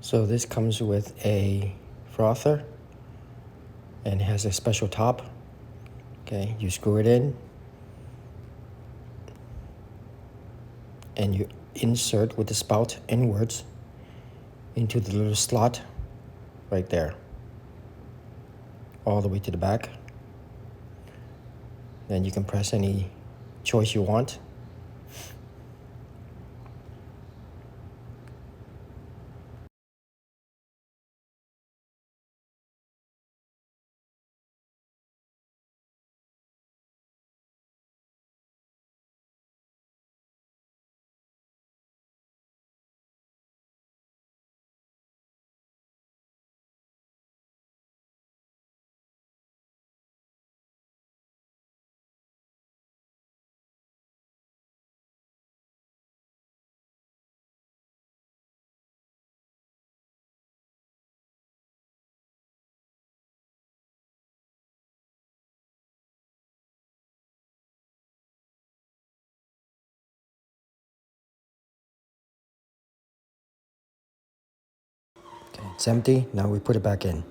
So this comes with a frother and has a special top. Okay, you screw it in and you insert with the spout inwards into the little slot right there, all the way to the back. Then you can press any choice you want. Okay, it's empty. Now we put it back in.